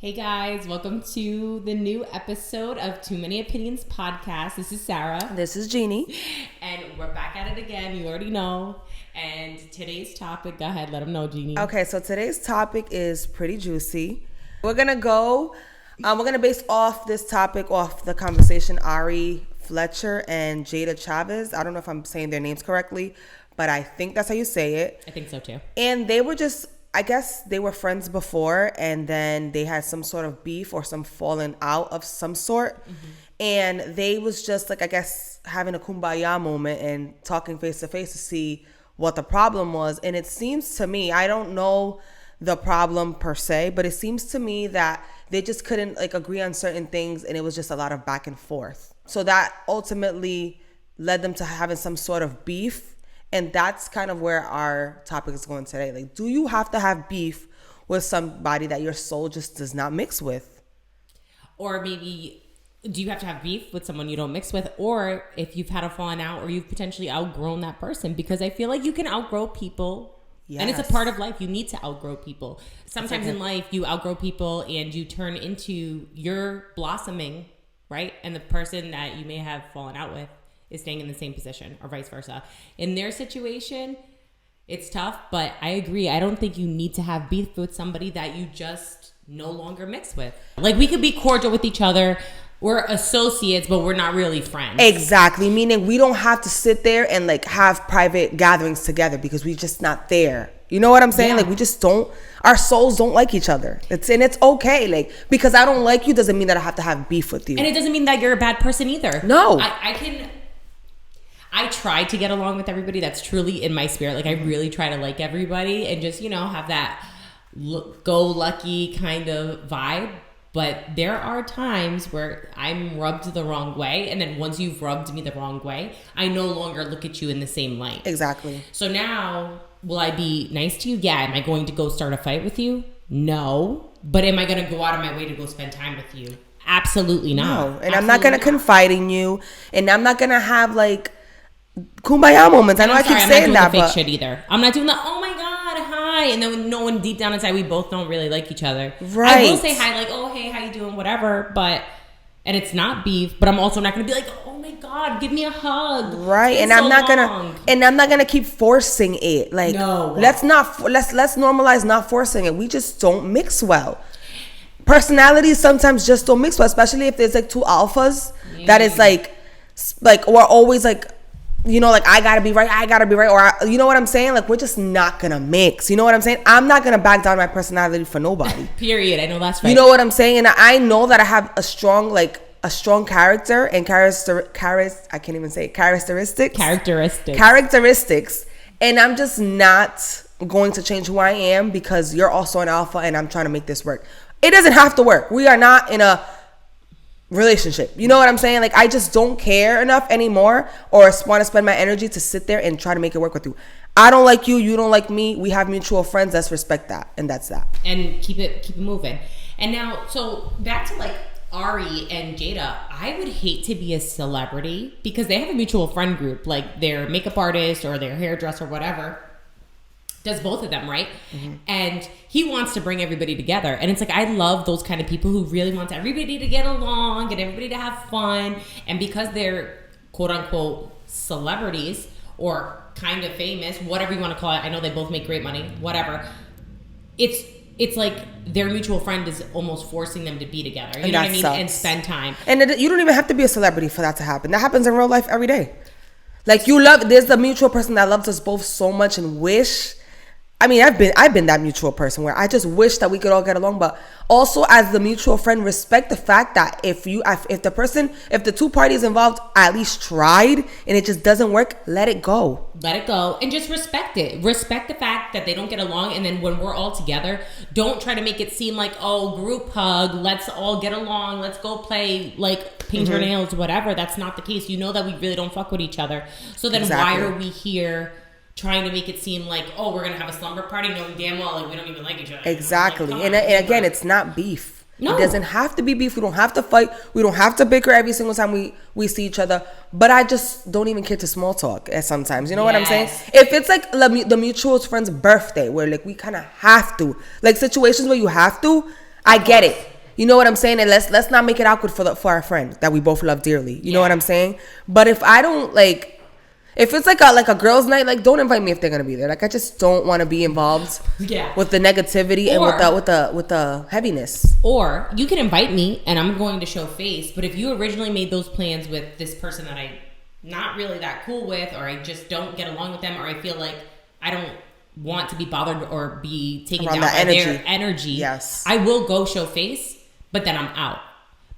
Hey guys, welcome to the new episode of Too Many Opinions podcast. This is Sarah. This is Jeannie. And we're back at it again. You already know. And today's topic, go ahead, let them know, Jeannie. Okay, so today's topic is pretty juicy. We're going to base off this topic off the conversation Ari Fletcher and Jada Chavez. I don't know if I'm saying their names correctly, but I think that's how you say it. I think so too. And they were just, I guess they were friends before, and then they had some sort of beef or some falling out of some sort. Mm-hmm. And they was just like, I guess, having a kumbaya moment and talking face to face to see what the problem was. And it seems to me, I don't know the problem per se, but it seems to me that they just couldn't like agree on certain things, and it was just a lot of back and forth. So that ultimately led them to having some sort of beef. And that's kind of where our topic is going today. Like, do you have to have beef with somebody that your soul just does not mix with? Or maybe, do you have to have beef with someone you don't mix with? Or if you've had a falling out or you've potentially outgrown that person, because I feel like you can outgrow people. Yes. And it's a part of life. You need to outgrow people. Sometimes in life, you outgrow people and you turn into your blossoming, right? And the person that you may have fallen out with is staying in the same position, or vice versa. In their situation, it's tough, but I agree. I don't think you need to have beef with somebody that you just no longer mix with. Like, we could be cordial with each other. We're associates, but we're not really friends. Exactly. Meaning we don't have to sit there and like have private gatherings together because we're just not there. You know what I'm saying? Yeah. Like, we just don't, our souls don't like each other. It's okay. Like, because I don't like you doesn't mean that I have to have beef with you. And it doesn't mean that you're a bad person either. No. I try to get along with everybody. That's truly in my spirit. Like, I really try to like everybody and just, have that go lucky kind of vibe. But there are times where I'm rubbed the wrong way. And then once you've rubbed me the wrong way, I no longer look at you in the same light. Exactly. So now, will I be nice to you? Yeah. Am I going to go start a fight with you? No. But am I going to go out of my way to go spend time with you? Absolutely not. No. And I'm not going to confide in you. And I'm not going to have like kumbaya moments. I know I keep saying that, but I'm not doing the fake shit either. I'm not doing the oh my god, hi, and then no one deep down inside we both don't really like each other. Right. I will say hi, like, oh hey, how you doing, whatever, and it's not beef, but I'm also not gonna be like, oh my god, give me a hug. Right. And I'm not gonna keep forcing it. Like, no. Let's normalize not forcing it. We just don't mix well. Personalities sometimes just don't mix well, especially if there's like two alphas that is like we're always like, like I gotta be right, or you know what I'm saying? Like, we're just not gonna mix. You know what I'm saying? I'm not gonna back down my personality for nobody. Period. I know that's right. You know what I'm saying? And I know that I have a strong character and I can't even say it. Characteristics. And I'm just not going to change who I am because you're also an alpha and I'm trying to make this work. It doesn't have to work. We are not in a relationship. You know what I'm saying? Like, I just don't care enough anymore or want to spend my energy to sit there and try to make it work with you. I don't like you. You don't like me. We have mutual friends. Let's respect that. And that's that. And keep it moving. And now, so back to like Ari and Jada, I would hate to be a celebrity because they have a mutual friend group, like their makeup artist or their hairdresser, whatever. Does both of them, right? Mm-hmm. And he wants to bring everybody together. And it's like, I love those kind of people who really want everybody to get along, get everybody to have fun. And because they're quote unquote celebrities or kind of famous, whatever you want to call it. I know they both make great money, whatever. It's like their mutual friend is almost forcing them to be together. You know what I mean? Sucks. And spend time. And you don't even have to be a celebrity for that to happen. That happens in real life every day. Like, there's the mutual person that loves us both so much and wish. I mean, I've been that mutual person where I just wish that we could all get along, but also as the mutual friend, respect the fact that if the two parties involved at least tried and it just doesn't work, let it go. Let it go and just respect it. Respect the fact that they don't get along, and then when we're all together, don't try to make it seem like, oh, group hug, let's all get along, let's go play, like paint your nails, whatever. That's not the case. You know that we really don't fuck with each other. So then Why are we here trying to make it seem like, oh, we're gonna have a slumber party, knowing damn well like we don't even like each other. Exactly. Like, and again, it's not beef. No. It doesn't have to be beef. We don't have to fight. We don't have to bicker every single time we see each other. But I just don't even care to small talk at sometimes. You know what I'm saying? If it's like the mutual friend's birthday where like we kind of have to, like situations where you have to, I get it. You know what I'm saying? And let's not make it awkward for our friend that we both love dearly. You know what I'm saying? But if I don't like, if it's like a girls' night, like don't invite me if they're gonna be there. Like I just don't want to be involved with the negativity and with the heaviness. Or you can invite me and I'm going to show face. But if you originally made those plans with this person that I'm not really that cool with, or I just don't get along with them, or I feel like I don't want to be bothered or be taken down by their energy, yes, I will go show face, but then I'm out.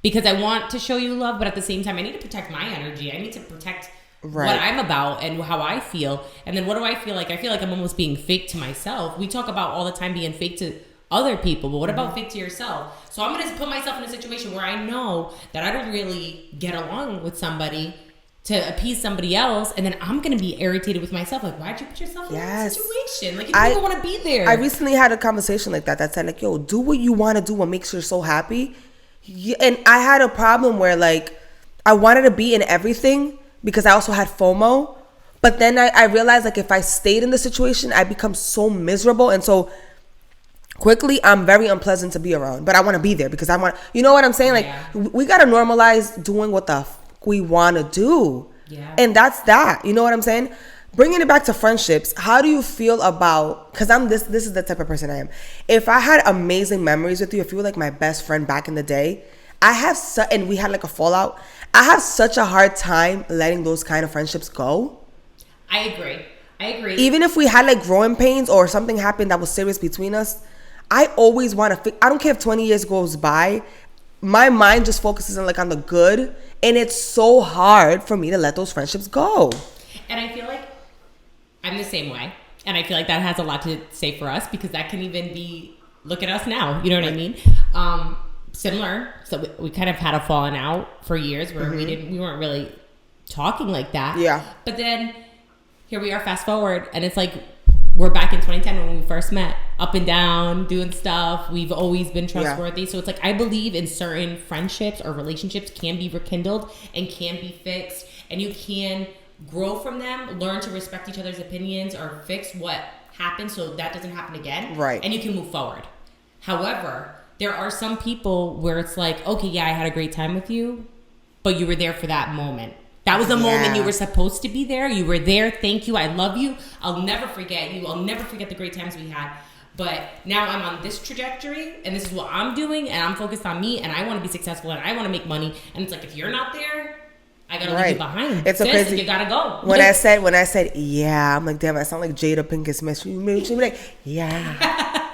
Because I want to show you love, but at the same time, I need to protect my energy. I need to protect what I'm about and how I feel. And then what do I feel like? I feel like I'm almost being fake to myself. We talk about all the time being fake to other people, but what about fake to yourself? So I'm going to put myself in a situation where I know that I don't really get along with somebody to appease somebody else, and then I'm gonna be irritated with myself. Like, why'd you put yourself in that situation? Like, you don't even want to be there. I recently had a conversation like that said, like, yo, do what you want to do, what makes you so happy. And I had a problem where, like, I wanted to be in everything because I also had FOMO. But then I realized, like, if I stayed in the situation, I become so miserable. And so quickly, I'm very unpleasant to be around. But I want to be there because I want, you know what I'm saying? Like, we got to normalize doing what the we want to do. And that's that. You know what I'm saying? Bringing it back to friendships, how do you feel about, because this is the type of person I am. If I had amazing memories with you, if you were like my best friend back in the day, and we had like a fallout, I have such a hard time letting those kind of friendships go. I agree. Even if we had like growing pains or something happened that was serious between us, I always want to I don't care if 20 years goes by, my mind just focuses on the good, and it's so hard for me to let those friendships go. And I feel like I'm the same way, and I feel like that has a lot to say for us, because that can even be, look at us now, you know what I mean? Similar, so we kind of had a falling out for years where we weren't really talking like that. But then here we are, fast forward, and it's like we're back in 2010 when we first met, up and down, doing stuff. We've always been trustworthy. So it's like, I believe in certain friendships or relationships can be rekindled and can be fixed. And you can grow from them, learn to respect each other's opinions, or fix what happened so that doesn't happen again. And you can move forward. However, there are some people where it's like, okay, yeah, I had a great time with you, but you were there for that moment. That was the moment you were supposed to be there. You were there. Thank you. I love you. I'll never forget you. I'll never forget the great times we had. But now I'm on this trajectory, and this is what I'm doing, and I'm focused on me, and I want to be successful, and I want to make money. And it's like, if you're not there, I gotta leave you behind. It's so crazy. You gotta go. When I said, yeah, I'm like, damn, I sound like Jada Pinkett Smith. She'd be like, yeah,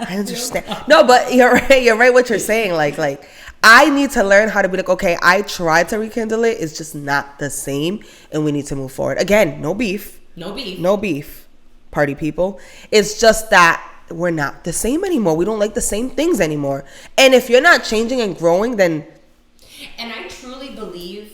I understand. No, but you're right. You're right. What you're saying, like. I need to learn how to be like, okay, I tried to rekindle it. It's just not the same. And we need to move forward. Again, no beef. No beef, party people. It's just that we're not the same anymore. We don't like the same things anymore. And if you're not changing and growing, then... And I truly believe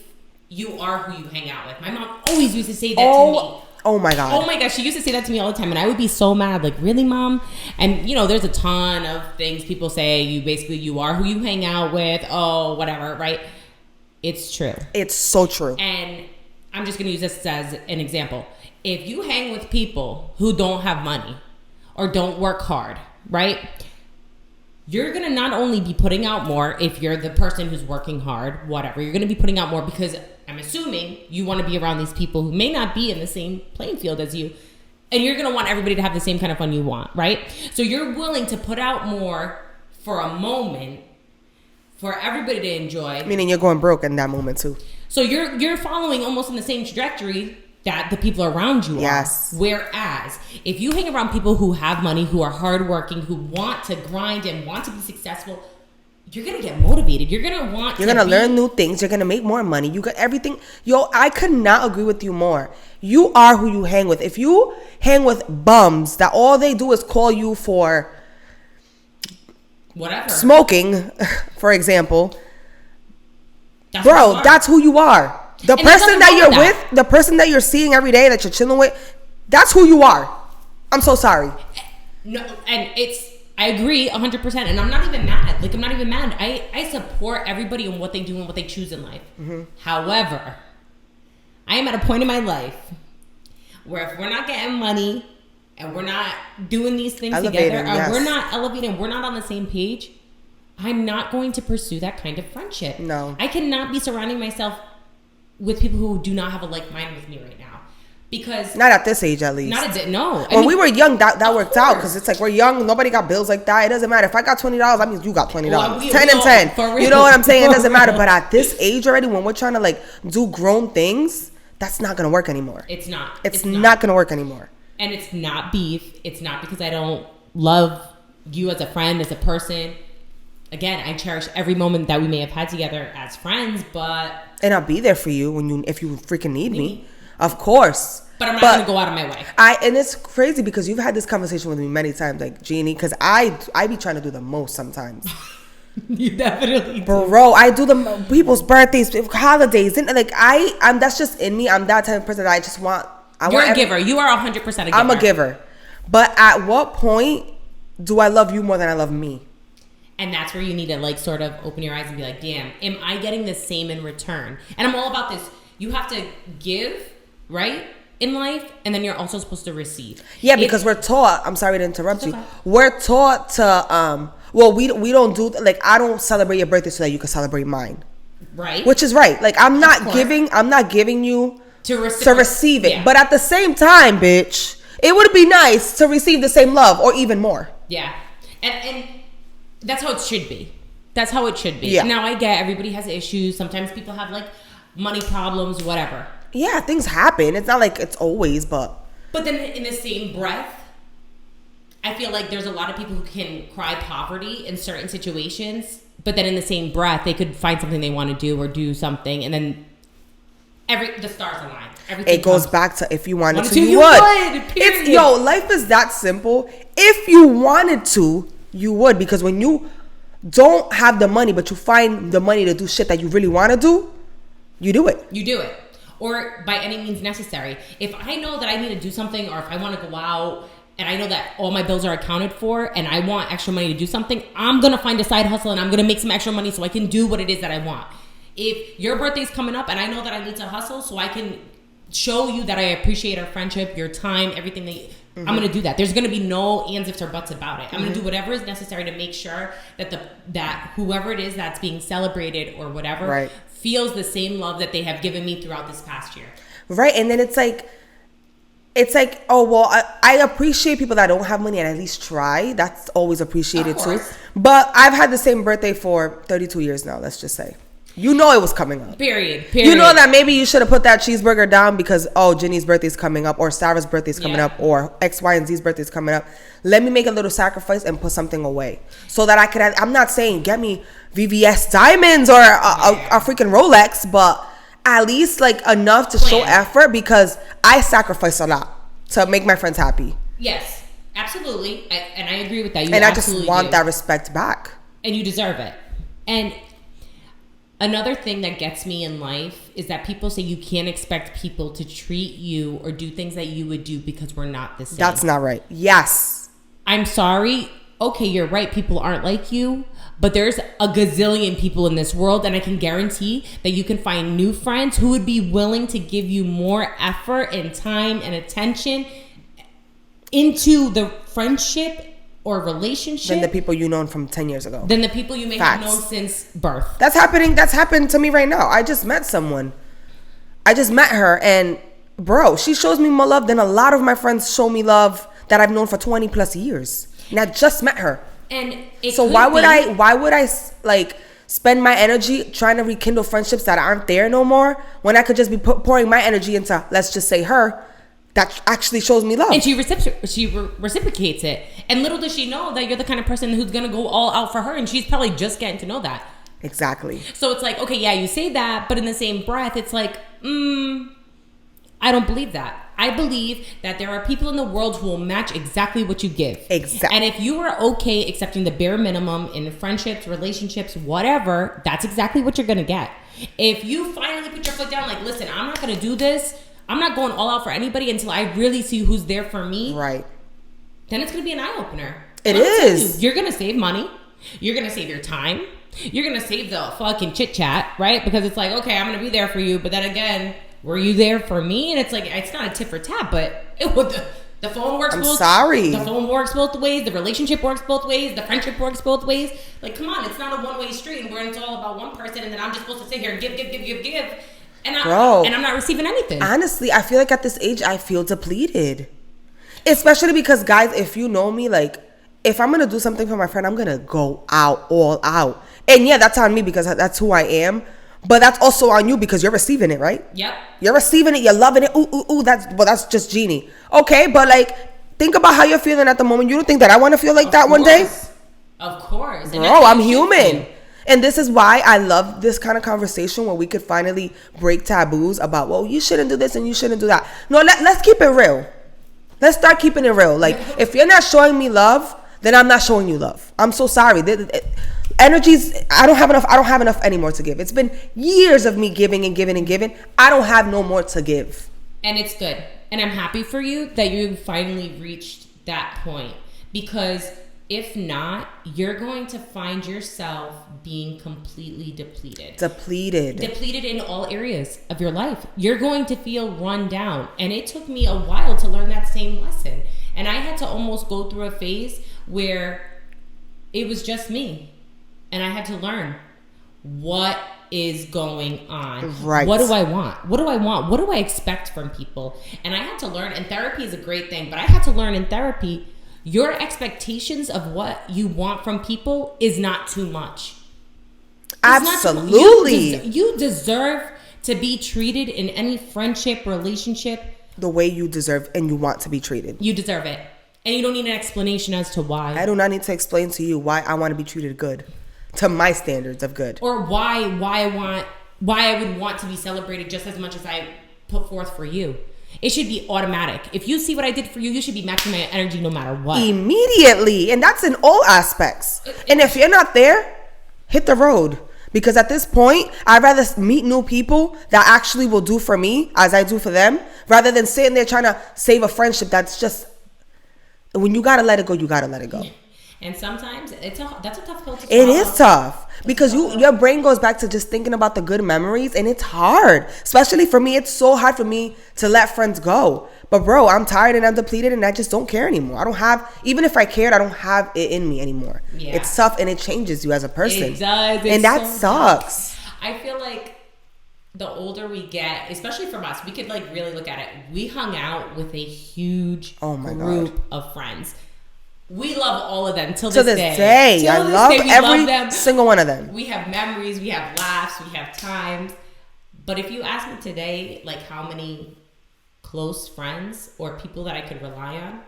you are who you hang out with. My mom always used to say that to me. Oh my God. Oh my gosh. She used to say that to me all the time. And I would be so mad. Like, really, Mom? And, you know, there's a ton of things people say. You are who you hang out with. Oh, whatever. Right? It's true. It's so true. And I'm just going to use this as an example. If you hang with people who don't have money or don't work hard, right? You're going to not only be putting out more if you're the person who's working hard, whatever. You're going to be putting out more because I'm assuming you want to be around these people who may not be in the same playing field as you. And you're going to want everybody to have the same kind of fun you want, right? So you're willing to put out more for a moment for everybody to enjoy. Meaning you're going broke in that moment too. So you're following almost in the same trajectory that the people around you are. Whereas if you hang around people who have money, who are hardworking, who want to grind and want to be successful, you're going to get motivated. You're going to learn new things. You're going to make more money. You got everything. Yo, I could not agree with you more. You are who you hang with. If you hang with bums that all they do is call you for whatever, smoking, for example, that's who you are. The person that you're with, the person that you're seeing every day, that you're chilling with, that's who you are. I'm so sorry. No, and I agree 100%, and I'm not even mad. Like, I'm not even mad. I support everybody in what they do and what they choose in life. However, I am at a point in my life where if we're not getting money and we're not doing these things together, or we're not elevating, we're not on the same page, I'm not going to pursue that kind of friendship. No. I cannot be surrounding myself with people who do not have a like mind with me right now. Because not at this age, at least. No. When we were young, that worked out because it's like we're young. Nobody got bills like that. It doesn't matter. If I got $20, that means you got $20. Well, 10 and 10. You know what I'm saying? It doesn't matter. But at this age already, when we're trying to like do grown things, that's not gonna work anymore. It's not. It's not gonna work anymore. And it's not beef. It's not because I don't love you as a friend, as a person. Again, I cherish every moment that we may have had together as friends, and I'll be there for you if you freaking need me. Of course. But I'm not going to go out of my way. And it's crazy because you've had this conversation with me many times, like, Jeannie, because I be trying to do the most sometimes. You definitely do. Bro, I do the people's birthdays, holidays, and like I'm that's just in me. I'm that type of person that I just want. You're a giver. You are 100% a giver. I'm a giver. But at what point do I love you more than I love me? And that's where you need to like sort of open your eyes and be like, damn, am I getting the same in return? And I'm all about this. You have to give, right, in life, and then you're also supposed to receive. Yeah, because we're taught. I'm sorry to interrupt you. We're taught to well, we don't do like I don't celebrate your birthday so that you can celebrate mine. Right. Which is right. Like I'm not giving you to receive it. Yeah. But at the same time, bitch, it would be nice to receive the same love or even more. Yeah. And that's how it should be. That's how it should be. Yeah. Now I get everybody has issues. Sometimes people have like money problems, whatever. Yeah, things happen. It's not like it's always, but then in the same breath, I feel like there's a lot of people who can cry poverty in certain situations, but then in the same breath, they could find something they want to do or do something, and then the stars align. Everything it goes back to if you wanted to, you would. It's life is that simple. If you wanted to, you would, because when you don't have the money, but you find the money to do shit that you really want to do, you do it. You do it. Or by any means necessary. If I know that I need to do something, or if I want to go out and I know that all my bills are accounted for and I want extra money to do something, I'm going to find a side hustle and I'm going to make some extra money so I can do what it is that I want. If your birthday's coming up and I know that I need to hustle so I can show you that I appreciate our friendship, your time, everything that I'm going to do that. There's going to be no ands, ifs, or buts about it. I'm going to do whatever is necessary to make sure that that whoever it is that's being celebrated or whatever feels the same love that they have given me throughout this past year. Right. And then it's like, oh, well, I appreciate people that don't have money and at least try. That's always appreciated too. But I've had the same birthday for 32 years now, let's just say. You know it was coming up. Period. You know that maybe you should have put that cheeseburger down because, oh, Ginny's birthday's coming up, or Sarah's birthday's coming up, or X, Y, and Z's birthday's coming up. Let me make a little sacrifice and put something away so that I could. I'm not saying get me VVS diamonds or a freaking Rolex, but at least like enough to show effort because I sacrifice a lot to make my friends happy. Yes, absolutely. And I agree with that. And I just want that respect back. And you deserve it. And another thing that gets me in life is that people say you can't expect people to treat you or do things that you would do because we're not the same. That's not right. Yes. I'm sorry. Okay, you're right. People aren't like you. But there's a gazillion people in this world, and I can guarantee that you can find new friends who would be willing to give you more effort and time and attention into the friendship or relationship than the people you known from 10 years ago. Than the people you may have known since birth. That's happening. That's happened to me right now. I just met someone. I just met her, and bro, she shows me more love than a lot of my friends show me love that I've known for 20 plus years. And I just met her. And so why would I like spend my energy trying to rekindle friendships that aren't there no more when I could just be pouring my energy into, let's just say, her that actually shows me love. And she reciprocates it. And little does she know that you're the kind of person who's going to go all out for her, and she's probably just getting to know that. Exactly. So it's like, okay, yeah, you say that, but in the same breath, it's like, I don't believe that. I believe that there are people in the world who will match exactly what you give. Exactly. And if you are okay accepting the bare minimum in friendships, relationships, whatever, that's exactly what you're going to get. If you finally put your foot down, like, listen, I'm not going to do this. I'm not going all out for anybody until I really see who's there for me. Right. Then it's going to be an eye-opener. It is. You're going to save money. You're going to save your time. You're going to save the fucking chit-chat, right? Because it's like, okay, I'm going to be there for you. But then again, were you there for me? And it's like, it's not a tit for tat, but The phone works I'm both sorry. The phone works both ways. The relationship works both ways. The friendship works both ways. Like, come on, it's not a one-way street where it's all about one person and then I'm just supposed to sit here and give. And I'm not receiving anything. Honestly, I feel like at this age, I feel depleted. Especially because, guys, if you know me, like, if I'm going to do something for my friend, I'm going to go all out. And yeah, that's on me because that's who I am. But that's also on you because you're receiving it, right? Yep. You're receiving it. You're loving it. Ooh. That's just Jeannie. Okay, but like, think about how you're feeling at the moment. You don't think that I want to feel like that one day? Of course. Bro, I'm human. And this is why I love this kind of conversation where we could finally break taboos about, well, you shouldn't do this and you shouldn't do that. No, let's keep it real. Let's start keeping it real. Like, if you're not showing me love, then I'm not showing you love. I'm so sorry. Energies, I don't have enough anymore to give. It's been years of me giving. I don't have no more to give. And it's good. And I'm happy for you that you finally reached that point. Because if not, you're going to find yourself being completely depleted. Depleted in all areas of your life. You're going to feel run down. And it took me a while to learn that same lesson. And I had to almost go through a phase where it was just me. And I had to learn what is going on. Right. What do I want? What do I expect from people? And I had to learn, and therapy is a great thing, but I had to learn in therapy, your expectations of what you want from people is not too much. Absolutely. You deserve to be treated in any friendship, relationship the way you deserve and you want to be treated. You deserve it. And you don't need an explanation as to why. I do not need to explain to you why I want to be treated good. To my standards of good. Or why I would want to be celebrated just as much as I put forth for you. It should be automatic. If you see what I did for you, you should be matching my energy no matter what. Immediately. And that's in all aspects. And if you're not there, hit the road. Because at this point, I'd rather meet new people that actually will do for me as I do for them, rather than sitting there trying to save a friendship that's just, when you gotta let it go, you gotta let it go. And sometimes that's a tough pill to swallow. It is tough because your brain goes back to just thinking about the good memories, and it's hard. Especially for me, it's so hard for me to let friends go. But bro, I'm tired and I'm depleted and I just don't care anymore. I don't have, even if I cared, I don't have it in me anymore. Yeah. It's tough and it changes you as a person. It does. And that sucks. I feel like the older we get, especially from us, we could like really look at it. We hung out with a huge group of friends. We love all of them till this day. I love every single one of them. We have memories, we have laughs, we have times. But if you ask me today, like how many close friends or people that I could rely on,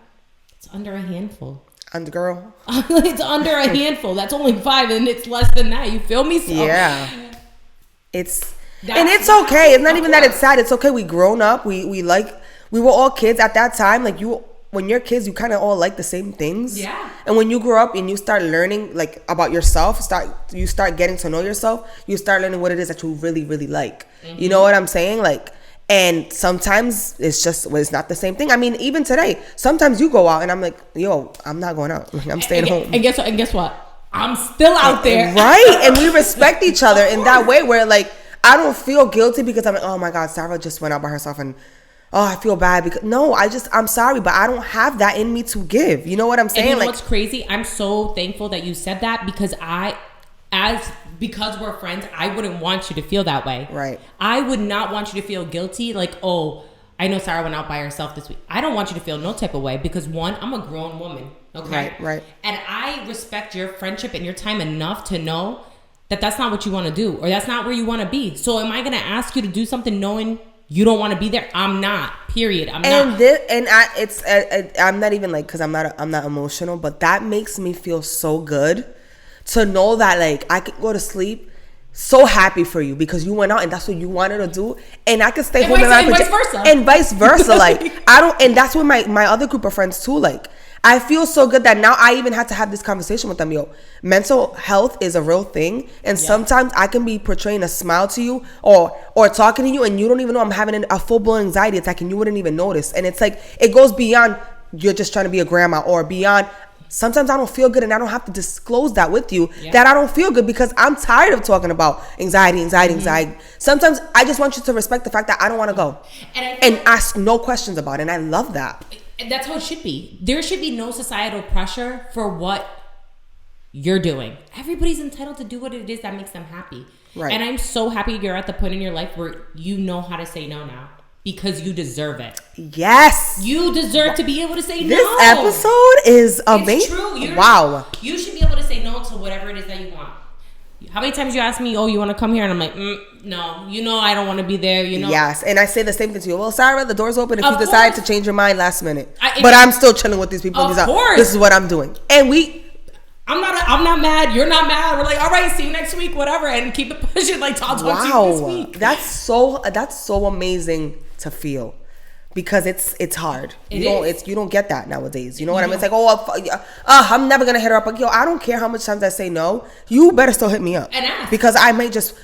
it's under a handful. Girl. It's under a handful. That's only 5 and it's less than that. You feel me? So, yeah. It's okay. It's not even that it's sad. It's okay. We grown up. We were all kids at that time. Like when you're kids, you kind of all like the same things. Yeah. And when you grow up and you start learning like about yourself, you start getting to know yourself, you start learning what it is that you really, really like. Mm-hmm. You know what I'm saying? Like, and sometimes it's not the same thing. I mean, even today, sometimes you go out and I'm like, yo, I'm not going out. I'm staying home. And guess what? I'm still out there. Right? And we respect each other in that way where like, I don't feel guilty because I'm like, oh my God, Sarah just went out by herself and oh, I feel bad because I'm sorry, but I don't have that in me to give. You know what I'm saying? And you know what's crazy? I'm so thankful that you said that because because we're friends, I wouldn't want you to feel that way. Right. I would not want you to feel guilty. Like, oh, I know Sarah went out by herself this week. I don't want you to feel no type of way because one, I'm a grown woman. Okay. Right. And I respect your friendship and your time enough to know that that's not what you want to do or that's not where you want to be. So am I going to ask you to do something knowing you don't want to be there? I'm not. Period. I'm not. I'm not even like, because I'm not emotional, but that makes me feel so good to know that like I could go to sleep so happy for you because you went out and that's what you wanted to do, and I could stay home and vice versa. Like and that's what my other group of friends too. Like I feel so good that now I even had to have this conversation with them. Yo, mental health is a real thing. And sometimes I can be portraying a smile to you or talking to you and you don't even know I'm having a full-blown anxiety attack and you wouldn't even notice. And it's like, it goes beyond you're just trying to be a grandma or beyond. Sometimes I don't feel good and I don't have to disclose that with you that I don't feel good because I'm tired of talking about anxiety. Sometimes I just want you to respect the fact that I don't want to go and ask no questions about it. And I love that. And that's how it should be. There should be no societal pressure for what you're doing. Everybody's entitled to do what it is that makes them happy. Right. And I'm so happy you're at the point in your life where you know how to say no now. Because you deserve it. Yes. You deserve to be able to say no. This episode is amazing. It's true. Wow. You should be able to say no to whatever it is that you want. How many times you ask me, oh, you want to come here? And I'm like, no. You know I don't want to be there. You know. Yes. And I say the same thing to you. Well, Sarah, the door's open if Of you decide course. to change your mind last minute. But I'm still chilling with these people. Of course. This is what I'm doing. And I'm not mad. You're not mad. We're like, all right, see you next week, whatever, and keep it pushing. Like, I'll talk to you this week. That's so amazing to feel, because it's hard. You don't get that nowadays. You know what I mean? It's like, I'm never gonna hit her up. Like, yo, I don't care how much times I say no. You better still hit me up, and ask. Because I may just.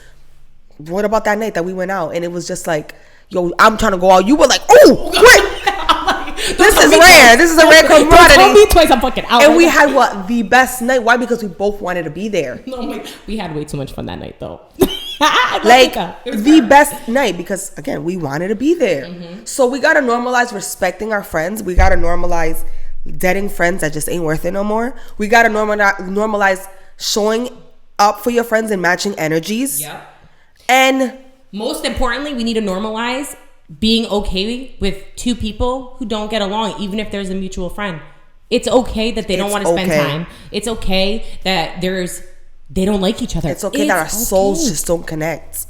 What about that night that we went out and it was just like, yo, I'm trying to go out. You were like, oh, quick. This is rare. This is a rare commodity. Don't me twice. I'm fucking out. And we had the best night. Why? Because we both wanted to be there. No, we had way too much fun that night, though. Like the best night, because again, we wanted to be there. So we gotta normalize respecting our friends. We gotta normalize dating friends that just ain't worth it no more. We gotta normalize showing up for your friends and matching energies. Yep. And most importantly, we need to normalize being okay with two people who don't get along, even if there's a mutual friend. It's okay that they don't want to spend time. It's okay that they don't like each other. It's okay that our souls just don't connect.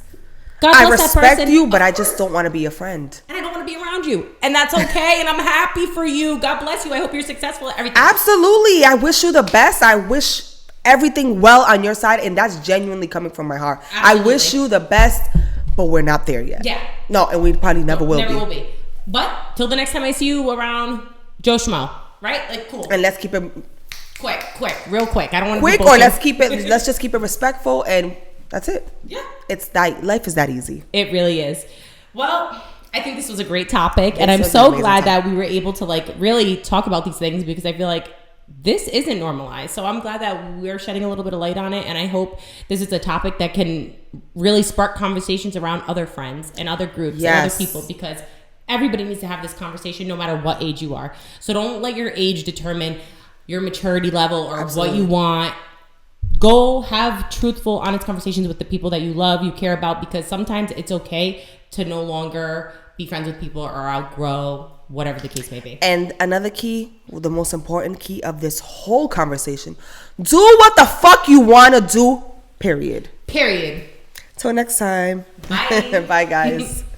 God I bless that respect person. you, but I just don't want to be a friend. And I don't want to be around you. And that's okay. And I'm happy for you. God bless you. I hope you're successful at everything. Absolutely. I wish you the best. I wish everything well on your side. And that's genuinely coming from my heart. Absolutely. I wish you the best, but we're not there yet. Yeah. No, and we probably never will be. But till the next time I see you around Joe Schmo, right? Like, cool. And let's keep it real quick. I don't want to quick, or let's just keep it respectful, and that's it. Yeah. It's that life is that easy. It really is. Well, I think this was a great topic, and I'm so glad that we were able to like really talk about these things, because I feel like this isn't normalized. So I'm glad that we're shedding a little bit of light on it, and I hope this is a topic that can really spark conversations around other friends and other groups and other people, because everybody needs to have this conversation no matter what age you are. So don't let your age determine your maturity level or what you want. Go have truthful, honest conversations with the people that you love, you care about, because sometimes it's okay to no longer be friends with people or outgrow whatever the case may be. And another key, the most important key of this whole conversation, do what the fuck you want to do, period. Till next time. Bye. Bye, guys.